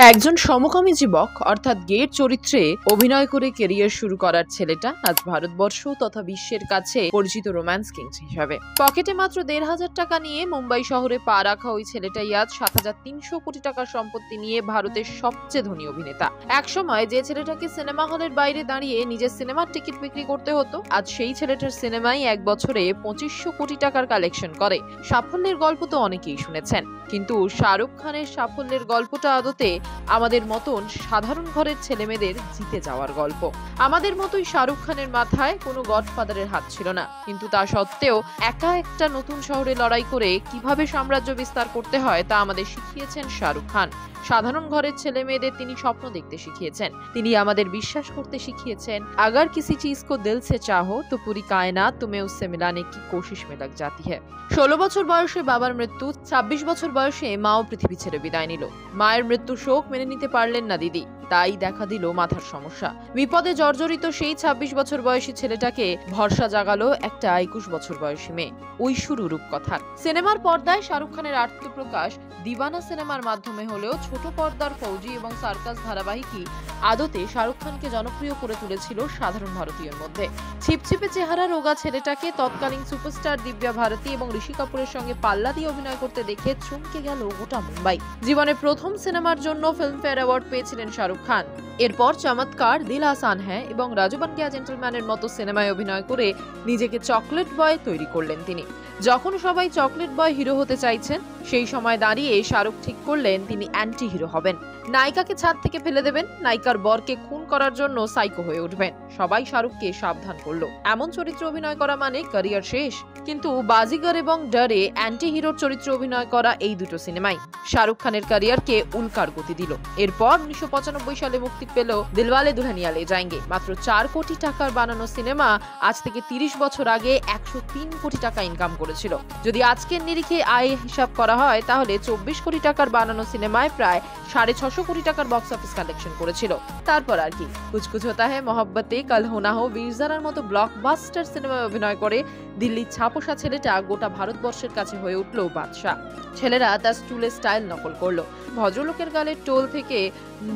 একজন সমকামী যুবক অর্থাৎ গের চরিত্রে অভিনয় করে ক্যারিয়ার শুরু করার ছেলেটা আজ ভারতবর্ষ তথা বিশ্বের কাছে পরিচিত রোম্যান্স কিংস হিসাবে। পকেটে মাত্র ১৫০০ টাকা নিয়ে মুম্বাই শহরে পা রাখা ওই ছেলেটাই আজ ৭৩০০ কোটি টাকার সম্পত্তি নিয়ে ভারতের সবচেয়ে ধনী অভিনেতা। একসময় যে ছেলেটাকে সিনেমা হলের বাইরে দাঁড়িয়ে নিজের সিনেমার টিকিট বিক্রি করতে হতো, আজ সেই ছেলেটার সিনেমাই এক বছরে ২৫০০ কোটি টাকার কালেকশন করে। সাফল্যের গল্প তো অনেকেই শুনেছেন, কিন্তু শাহরুখ খানের সাফল্যের গল্পটা আদতে আমাদের মতন সাধারণ ঘরের ছেলেমেয়েদের জিতে যাওয়ার গল্প। আমাদের মতোই শাহরুখ খানের মাথায় কোনো গডফাদারের হাত ছিল না, কিন্তু তা সত্ত্বেও একা একটা নতুন শহরে লড়াই করে কিভাবে সাম্রাজ্য বিস্তার করতে হয় তা আমাদের শিখিয়েছেন শাহরুখ খান। সাধারণ ঘরের ছেলে মেয়েদের তিনি স্বপ্ন দেখতে শিখিয়েছেন। তিনি আমাদের বিশ্বাস করতে শিখিয়েছেন, আগার কিসি চিজ কো দিল সে চাহো তো পুরি কায়নাত तुम्हें उससे मिलाने की कोशिश में लग जाती है। ১৬ বছর বয়সে বাবার মৃত্যু, ২৬ বছর বয়সে মাও পৃথিবী ছেড়ে বিদায় নিল। মায়ের মৃত্যু শোক মেনে নিতে পারলেন না দিদি, তাই দেখা দিল মাথার সমস্যা। বিপদে জর্জরিত সেই ২৬ বছর বয়সী ছেলেটাকে ভরসা জাগালো একটা ২১ বছর বয়সী মেয়ে। ওই শুরু রূপকথার। সিনেমার পর্দায় শাহরুখ খানের আত্মপ্রকাশ দিবানা সিনেমার মাধ্যমে হলেও ছোট পর্দার ফৌজি এবং সার্কাস ধারাবাহিকই আদতে শাহরুখ খানকে জনপ্রিয় করে তুলেছিল সাধারণ ভারতীয়ের মধ্যে। ছিপছিপে চেহারা রোগা ছেলেটাকে তৎকালীন সুপারস্টার দিব্যা ভারতী এবং ঋষি কাপুরের সঙ্গে পাল্লা দিয়ে অভিনয় করতে দেখে চমকে গেল গোটা মুম্বাই। জীবনের প্রথম সিনেমার জন্য ফিল্মফেয়ার অ্যাওয়ার্ড পেয়েছিলেন শাহরুখ খান। এরপর চমৎকার, দিল আসান হ্যায় এবং রাজু বান গয়া জেন্টলম্যানের মতো সিনেমায় অভিনয় করে নিজেকে চকলেট বয় তৈরি করলেন তিনি। যখন সবাই চকলেট বয় হিরো হতে চাইছেন, সেই সময় দাঁড়িয়ে শাহরুখ ঠিক করলেন তিনি অ্যান্টি হিরো হবেন। নায়িকাকে ছাদ থেকে ফেলে দেবেন, নায়িকার বরকে খুন করার জন্য সাইকো হয়ে উঠবেন। সবাই শাহরুখকে সাবধান করলো, এমন চরিত্রে অভিনয় করা মানে ক্যারিয়ার শেষ। কিন্তু বাজিগর এবং ডরে অ্যান্টি হিরোর চরিত্রে অভিনয় করা এই দুটো সিনেমাই শাহরুখ খানের ক্যারিয়ারকে উল্কার গতি দিল। এরপর ১৯৯৫ সালে মুক্তি পেল দিলওয়ালে দুলহানিয়া লে যায়েঙ্গে। মাত্র ৪ কোটি টাকার বানানো সিনেমা আজ থেকে ৩০ বছর আগে ১০৩ কোটি টাকা ইনকাম করেছিল। যদি আজকের নিরিখে আয় হিসাব করা হয়, তাহলে ২৪ কোটি টাকার বানানো সিনেমায় প্রায় ৬৫০ কোটি টাকার বক্স অফিস কালেকশন করেছিল। তারপর আর কি, কুছ কুছ হোতা হ্যায়, মোহব্বতে, কাল হো না হো, বীরজারার মতো ব্লকবাস্টার সিনেমায় অভিনয় করে দিল্লির ছাপোষা ছেলেটা গোটা ভারতবর্ষের কাছে হয়ে উঠল বাদশা। ছেলেরা তার স্টুলের স্টাইল নকল করলো। ভদ্রলোকের গালের টোল থেকে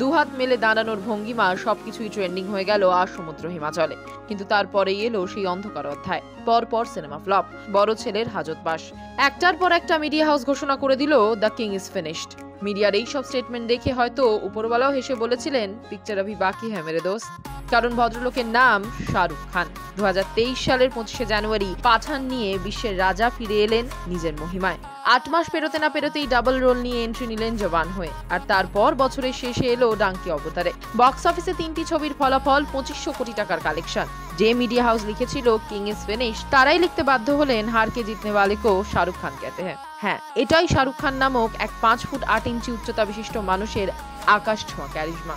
দুহাত মেলে দাঁড়ানোর ভঙ্গিমা সবকিছুই ট্রেন্ডিং হয়ে গেল আর সমুদ্র হিমাচলে। কিন্তু তারপরেই এলো সেই অন্ধকার অধ্যায়। পরপর সিনেমা ফ্লপ, বড় ছেলের হাজতবাস। একটার পর একটা মিডিয়া হাউস ঘোষণা করে দিল দ্য কিং ইজ ফিনিশড। মিডিয়ার এই সব স্টেটমেন্ট দেখে হয়তো উপরওয়ালাও হেসে বলেছিলেন, পিকচার অভি বাকি হ্যায় মেরে দোস্ত। কারণ ভদ্রলোকের নাম শাহরুখ খান। ২০২৩ সালের ২৫শে জানুয়ারি পাঠান নিয়ে বিশ্বের রাজা ফিরে এলেন নিজের মহিমায়। ৮ মাস পেরোতে না পেরোতেই ডাবল রোল নিয়ে এন্ট্রি নিলেন জওয়ান হয়ে। আর তারপর বছরের শেষে এলো ডাঙ্কি অবতারে। বক্স অফিসে ৩টি ছবির ফলাফল ২৫০০ কোটি টাকার কালেকশন। যে মিডিয়া হাউস লিখেছিল কিং ইজ ফিনিশ, তারাই লিখতে বাধ্য হলেন হারকে জিতনে ওয়ালে কো শাহরুখ খান कहते हैं। হ্যাঁ, এটাই শাহরুখ খান নামক এক ৫ ফুট ৮ ইঞ্চি উচ্চতা বিশিষ্ট মানুষের আকাশ ছোঁয়া ক্যারিশমা।